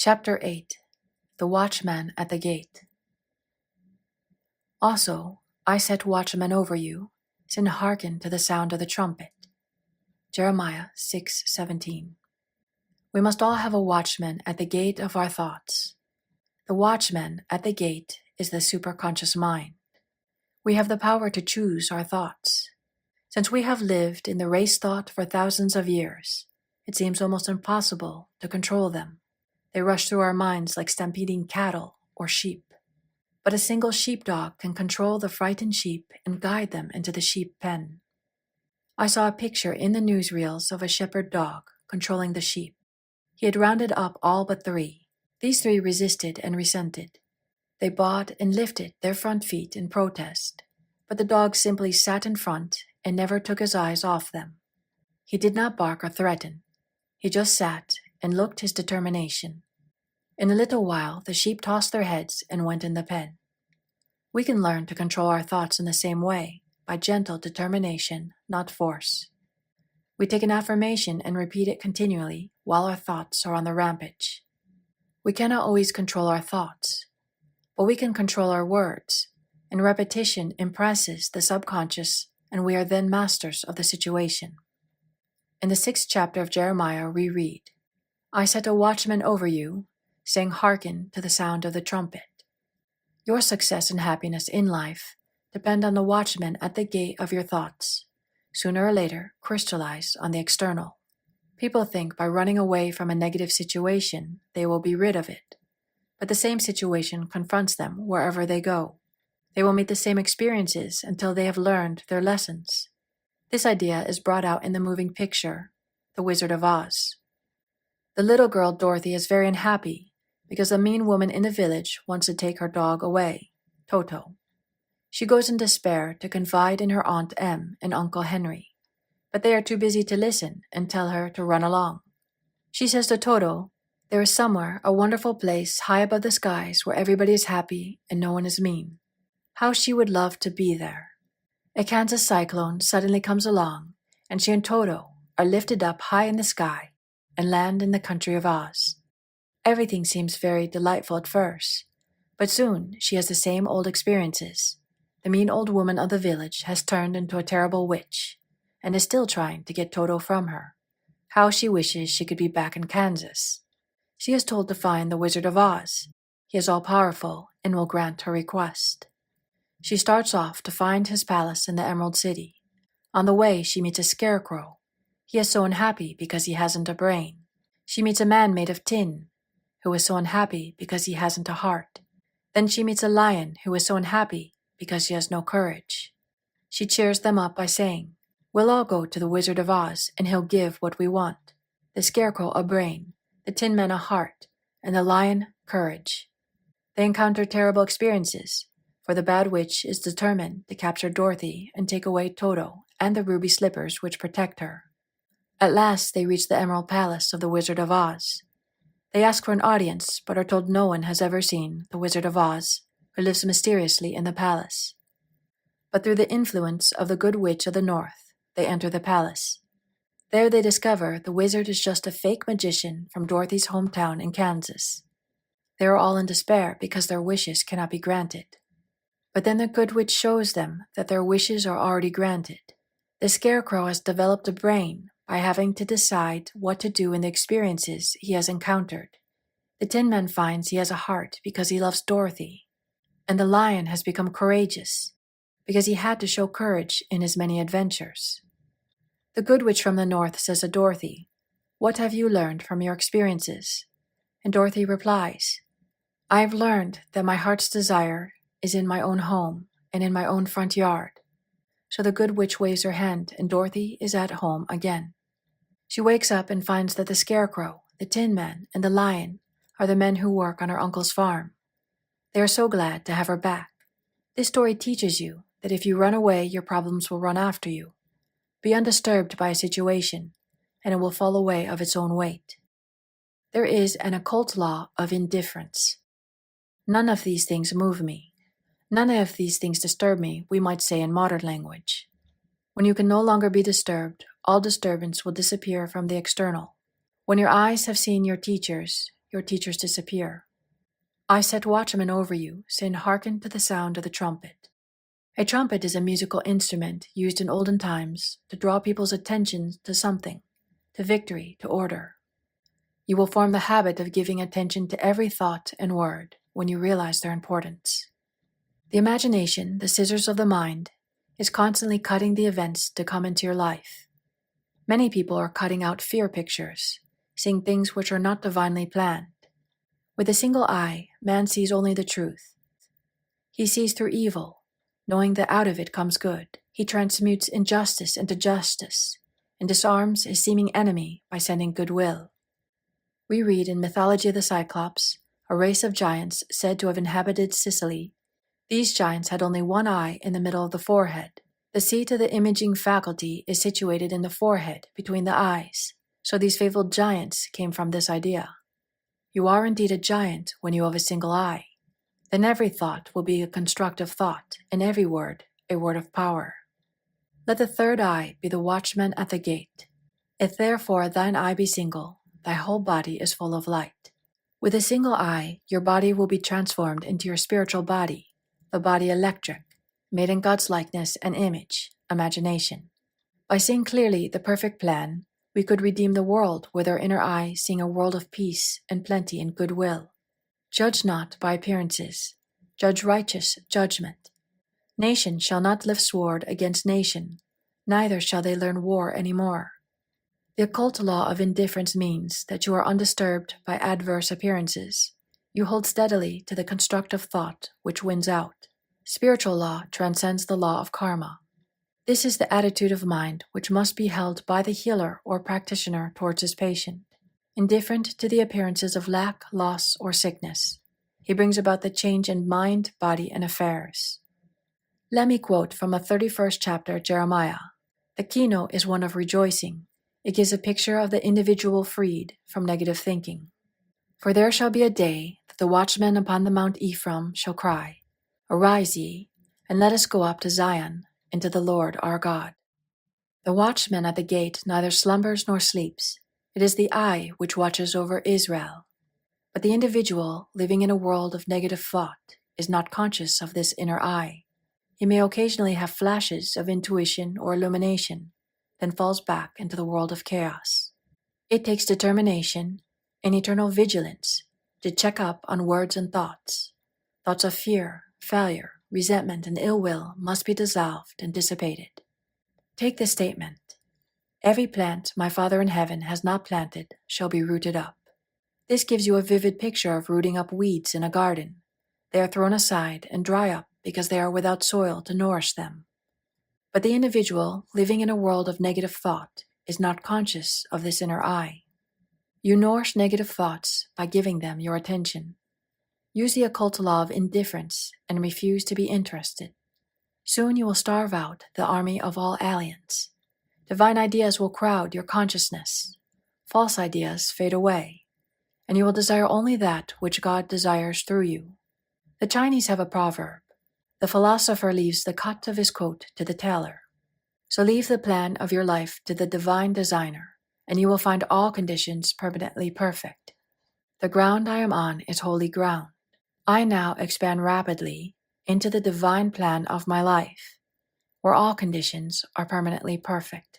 Chapter 8 The Watchman at the Gate. Also, I set watchmen over you, and hearken to the sound of the trumpet. Jeremiah 6:17. We must all have a watchman at the gate of our thoughts. The watchman at the gate is the superconscious mind. We have the power to choose our thoughts. Since we have lived in the race thought for thousands of years, it seems almost impossible to control them. They rush through our minds like stampeding cattle or sheep. But a single sheepdog can control the frightened sheep and guide them into the sheep pen. I saw a picture in the newsreels of a shepherd dog controlling the sheep. He had rounded up all but 3. These 3 resisted and resented. They bawed and lifted their front feet in protest, but the dog simply sat in front and never took his eyes off them. He did not bark or threaten. He just sat and looked his determination. In a little while, the sheep tossed their heads and went in the pen. We can learn to control our thoughts in the same way, by gentle determination, not force. We take an affirmation and repeat it continually while our thoughts are on the rampage. We cannot always control our thoughts, but we can control our words, and repetition impresses the subconscious, and we are then masters of the situation. In the 6th chapter of Jeremiah, we read, I set a watchman over you, saying, hearken to the sound of the trumpet. Your success and happiness in life depend on the watchman at the gate of your thoughts, sooner or later crystallize on the external. People think by running away from a negative situation, they will be rid of it. But the same situation confronts them wherever they go. They will meet the same experiences until they have learned their lessons. This idea is brought out in the moving picture, The Wizard of Oz. The little girl Dorothy is very unhappy because a mean woman in the village wants to take her dog away, Toto. She goes in despair to confide in her Aunt Em and Uncle Henry, but they are too busy to listen and tell her to run along. She says to Toto, there is somewhere a wonderful place high above the skies where everybody is happy and no one is mean. How she would love to be there. A Kansas cyclone suddenly comes along, and she and Toto are lifted up high in the sky and land in the country of Oz. Everything seems very delightful at first, but soon she has the same old experiences. The mean old woman of the village has turned into a terrible witch and is still trying to get Toto from her. How she wishes she could be back in Kansas. She is told to find the Wizard of Oz. He is all-powerful and will grant her request. She starts off to find his palace in the Emerald City. On the way, she meets a scarecrow. He is so unhappy because he hasn't a brain. She meets a man made of tin, who is so unhappy because he hasn't a heart. Then she meets a lion who is so unhappy because he has no courage. She cheers them up by saying, we'll all go to the Wizard of Oz and he'll give what we want. The scarecrow a brain, the tin man a heart, and the lion courage. They encounter terrible experiences, for the bad witch is determined to capture Dorothy and take away Toto and the ruby slippers which protect her. At last they reach the Emerald Palace of the Wizard of Oz. They ask for an audience, but are told no one has ever seen the Wizard of Oz, who lives mysteriously in the palace. But through the influence of the Good Witch of the North, they enter the palace. There they discover the wizard is just a fake magician from Dorothy's hometown in Kansas. They are all in despair because their wishes cannot be granted. But then the Good Witch shows them that their wishes are already granted. The scarecrow has developed a brain by having to decide what to do in the experiences he has encountered. The Tin Man finds he has a heart because he loves Dorothy. And the lion has become courageous because he had to show courage in his many adventures. The Good Witch from the North says to Dorothy, what have you learned from your experiences? And Dorothy replies, I have learned that my heart's desire is in my own home and in my own front yard. So the Good Witch waves her hand and Dorothy is at home again. She wakes up and finds that the scarecrow, the Tin Man, and the lion are the men who work on her uncle's farm. They are so glad to have her back. This story teaches you that if you run away, your problems will run after you. Be undisturbed by a situation, and it will fall away of its own weight. There is an occult law of indifference. None of these things move me. None of these things disturb me, we might say in modern language. When you can no longer be disturbed, all disturbance will disappear from the external. When your eyes have seen your teachers, your teachers disappear. I set watchmen over you, saying, hearken to the sound of the trumpet. A trumpet is a musical instrument used in olden times to draw people's attention to something, to victory, to order. You will form the habit of giving attention to every thought and word when you realize their importance. The imagination, the scissors of the mind, is constantly cutting the events to come into your life. Many people are cutting out fear pictures, seeing things which are not divinely planned. With a single eye, man sees only the truth. He sees through evil, knowing that out of it comes good. He transmutes injustice into justice, and disarms his seeming enemy by sending goodwill. We read in Mythology of the Cyclops, a race of giants said to have inhabited Sicily. These giants had only one eye in the middle of the forehead. The seat of the imaging faculty is situated in the forehead between the eyes, so these fabled giants came from this idea. You are indeed a giant when you have a single eye. Then every thought will be a constructive thought, and every word a word of power. Let the third eye be the watchman at the gate. If therefore thine eye be single, thy whole body is full of light. With a single eye, your body will be transformed into your spiritual body, the body electric, made in God's likeness and image, imagination. By seeing clearly the perfect plan, we could redeem the world with our inner eye, seeing a world of peace and plenty and goodwill. Judge not by appearances, judge righteous judgment. Nation shall not lift sword against nation, neither shall they learn war any more. The occult law of indifference means that you are undisturbed by adverse appearances. You hold steadily to the constructive thought which wins out. Spiritual law transcends the law of karma. This is the attitude of mind which must be held by the healer or practitioner towards his patient. Indifferent to the appearances of lack, loss, or sickness, he brings about the change in mind, body, and affairs. Let me quote from a 31st chapter of Jeremiah. The keynote is one of rejoicing. It gives a picture of the individual freed from negative thinking. For there shall be a day that the watchmen upon the Mount Ephraim shall cry, Arise ye, and let us go up to Zion, and to the Lord our God. The watchman at the gate neither slumbers nor sleeps. It is the eye which watches over Israel. But the individual, living in a world of negative thought, is not conscious of this inner eye. He may occasionally have flashes of intuition or illumination, then falls back into the world of chaos. It takes determination and eternal vigilance to check up on words and thoughts. Thoughts of fear, failure, resentment, and ill will must be dissolved and dissipated. Take this statement. Every plant my Father in heaven has not planted shall be rooted up. This gives you a vivid picture of rooting up weeds in a garden. They are thrown aside and dry up because they are without soil to nourish them. But the individual living in a world of negative thought is not conscious of this inner eye. You nourish negative thoughts by giving them your attention. Use the occult law of indifference and refuse to be interested. Soon you will starve out the army of all aliens. Divine ideas will crowd your consciousness. False ideas fade away, and you will desire only that which God desires through you. The Chinese have a proverb. The philosopher leaves the cut of his coat to the tailor. So leave the plan of your life to the divine designer, and you will find all conditions permanently perfect. The ground I am on is holy ground. I now expand rapidly into the divine plan of my life, where all conditions are permanently perfect.